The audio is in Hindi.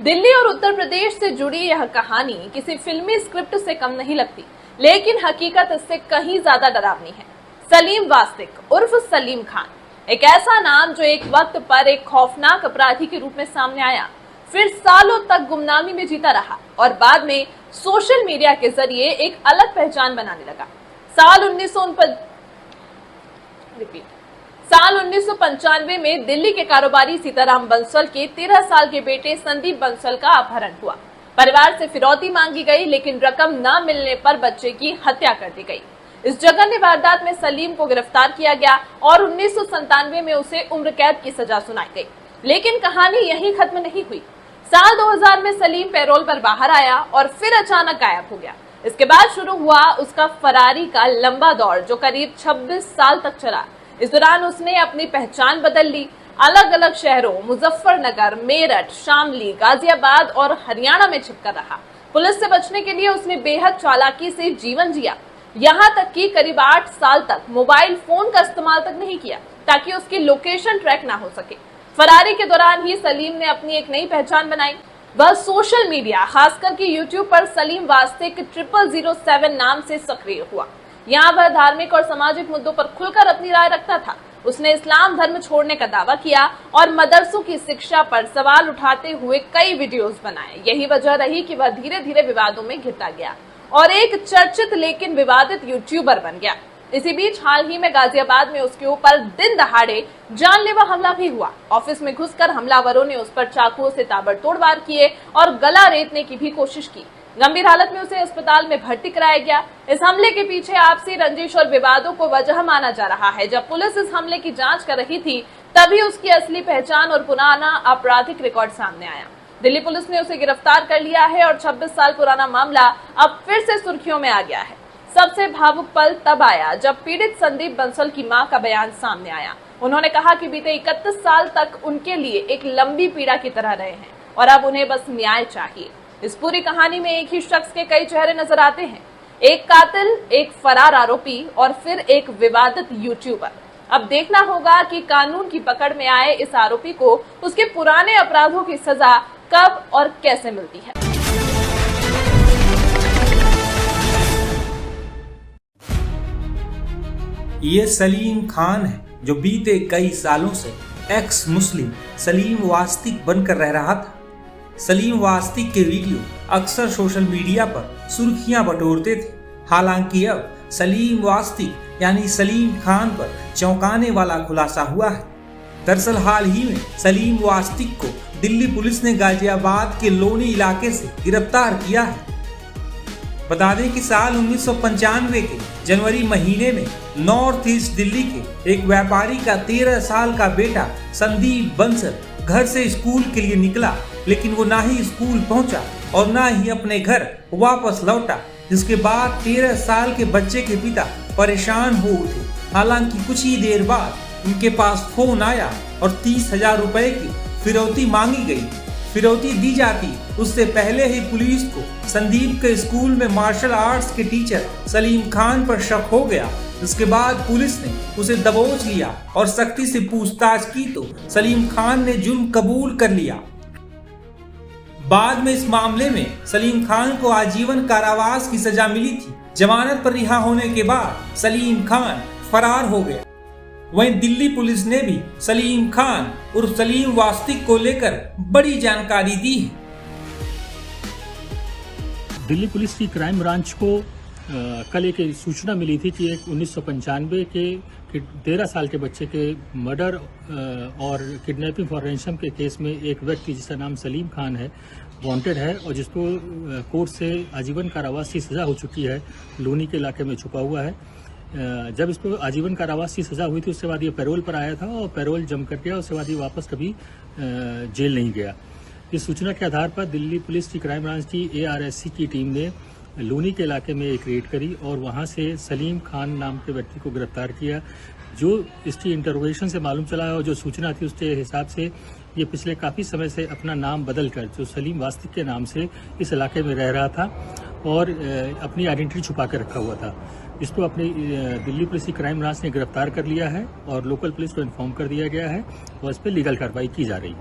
दिल्ली और उत्तर प्रदेश से जुड़ी यह कहानी किसी फिल्मी स्क्रिप्ट से कम नहीं लगती, लेकिन हकीकत इससे कहीं ज्यादा डरावनी है। सलीम वास्तिक उर्फ सलीम खान, एक ऐसा नाम जो एक वक्त पर एक खौफनाक अपराधी के रूप में सामने आया, फिर सालों तक गुमनामी में जीता रहा और बाद में सोशल मीडिया के जरिए एक अलग पहचान बनाने लगा। साल 1995 में दिल्ली के कारोबारी सीताराम बंसल के 13 साल के बेटे संदीप बंसल का अपहरण हुआ। परिवार से फिरौती मांगी गई, लेकिन रकम न मिलने पर बच्चे की हत्या कर दी गई। इस जघन्य वारदात में सलीम को गिरफ्तार किया गया और 1997 में उसे उम्र कैद की सजा सुनाई गई। लेकिन कहानी यहीं खत्म नहीं हुई। साल 2000 में सलीम पैरोल पर बाहर आया और फिर अचानक गायब हो गया। इसके बाद शुरू हुआ उसका फरारी का लंबा दौर, जो करीब 26 साल तक चला। इस दौरान उसने अपनी पहचान बदल ली, अलग अलग शहरों मुजफ्फरनगर, मेरठ, शामली, गाजियाबाद और हरियाणा में छिपकर रहा। पुलिस से बचने के लिए उसने बेहद चालाकी से जीवन जिया, यहाँ तक कि करीब 8 साल तक मोबाइल फोन का इस्तेमाल तक नहीं किया, ताकि उसकी लोकेशन ट्रैक ना हो सके। फरारी के दौरान ही सलीम ने अपनी एक नई पहचान बनाई। वह सोशल मीडिया, खासकर कि यूट्यूब पर सलीम वास्तिक 0007 नाम से सक्रिय हुआ। यहाँ वह धार्मिक और सामाजिक मुद्दों पर खुलकर अपनी राय रखता था। उसने इस्लाम धर्म छोड़ने का दावा किया और मदरसों की शिक्षा पर सवाल उठाते हुए कई वीडियोस बनाए। यही वजह रही कि वह धीरे धीरे विवादों में घिरता गया और एक चर्चित लेकिन विवादित यूट्यूबर बन गया। इसी बीच हाल ही में गाजियाबाद में उसके ऊपर दिन दहाड़े जानलेवा हमला भी हुआ। ऑफिस में घुसकर हमलावरों ने उस पर चाकुओं से ताबड़तोड़ वार किए और गला रेतने की भी कोशिश की। गंभीर हालत में उसे अस्पताल में भर्ती कराया गया। इस हमले के पीछे आपसी रंजिश और विवादों को वजह माना जा रहा है। जब पुलिस इस हमले की जांच कर रही थी, तभी उसकी असली पहचान और पुराना आपराधिक रिकॉर्ड सामने आया। दिल्ली पुलिस ने उसे गिरफ्तार कर लिया है और 26 साल पुराना मामला अब फिर से सुर्खियों में आ गया है। सबसे भावुक पल तब आया जब पीड़ित संदीप बंसल की मां का बयान सामने आया। उन्होंने कहा कि बीते 31 साल तक उनके लिए एक लंबी पीड़ा की तरह रहे हैं और अब उन्हें बस न्याय चाहिए। इस पूरी कहानी में एक ही शख्स के कई चेहरे नजर आते हैं, एक कातिल, एक फरार आरोपी और फिर एक विवादित यूट्यूबर। अब देखना होगा कि कानून की पकड़ में आए इस आरोपी को उसके पुराने अपराधों की सजा कब और कैसे मिलती है। ये सलीम खान है, जो बीते कई सालों से एक्स मुस्लिम सलीम वास्तिक बनकर रह रहा था। सलीम वास्तिक के वीडियो अक्सर सोशल मीडिया पर सुर्खियां बटोरते थे। हालांकि अब सलीम वास्तिक यानी सलीम खान पर चौंकाने वाला खुलासा हुआ है। दरअसल हाल ही में सलीम वास्तिक को दिल्ली पुलिस ने गाजियाबाद के लोनी इलाके से गिरफ्तार किया है। बता दें कि साल 1995 के जनवरी महीने में नॉर्थ ईस्ट दिल्ली के एक व्यापारी का 13 साल का बेटा संदीप बंसल घर से स्कूल के लिए निकला, लेकिन वो ना ही स्कूल पहुंचा और ना ही अपने घर वापस लौटा, जिसके बाद 13 साल के बच्चे के पिता परेशान हो उठे। हालांकि कुछ ही देर बाद उनके पास फोन आया और 30,000 रुपए की फिरौती मांगी गई। फिरौती दी जाती उससे पहले ही पुलिस को संदीप के स्कूल में मार्शल आर्ट्स के टीचर सलीम खान पर शक हो गया। इसके बाद पुलिस ने उसे दबोच लिया और सख्ती से पूछताछ की तो सलीम खान ने जुर्म कबूल कर लिया। बाद में इस मामले में सलीम खान को आजीवन कारावास की सजा मिली थी। जमानत पर रिहा होने के बाद सलीम खान फरार हो गया। वहीं दिल्ली पुलिस ने भी सलीम खान और सलीम वास्तिक को लेकर बड़ी जानकारी दी है। दिल्ली पुलिस की क्राइम ब्रांच को कल एक सूचना मिली थी कि एक 1995 के 13 साल के बच्चे के मर्डर और किडनैपिंग फॉर रैंसम के केस में एक व्यक्ति जिसका नाम सलीम खान है वांटेड है और जिसको कोर्ट से आजीवन कारावास की सजा हो चुकी है, लोनी के इलाके में छुपा हुआ है। जब इसको आजीवन कारावास की सजा हुई थी, उसके बाद ये पैरोल पर आया था और पैरोल जम कर गया। उसके बाद ये वापस कभी जेल नहीं गया। इस सूचना के आधार पर दिल्ली पुलिस की क्राइम ब्रांच की ARSC की टीम ने लोनी के इलाके में एक रेड करी और वहां से सलीम खान नाम के व्यक्ति को गिरफ्तार किया। जो इसकी इंटरोगेशन से मालूम चला है और जो सूचना थी उसके हिसाब से ये पिछले काफ़ी समय से अपना नाम बदलकर जो सलीम वास्तिक के नाम से इस इलाके में रह रहा था और अपनी आइडेंटिटी छुपा कर रखा हुआ था। इसको अपनी दिल्ली पुलिस की क्राइम ब्रांच ने गिरफ्तार कर लिया है और लोकल पुलिस को इन्फॉर्म कर दिया गया है और इस पर लीगल कार्रवाई की जा रही है।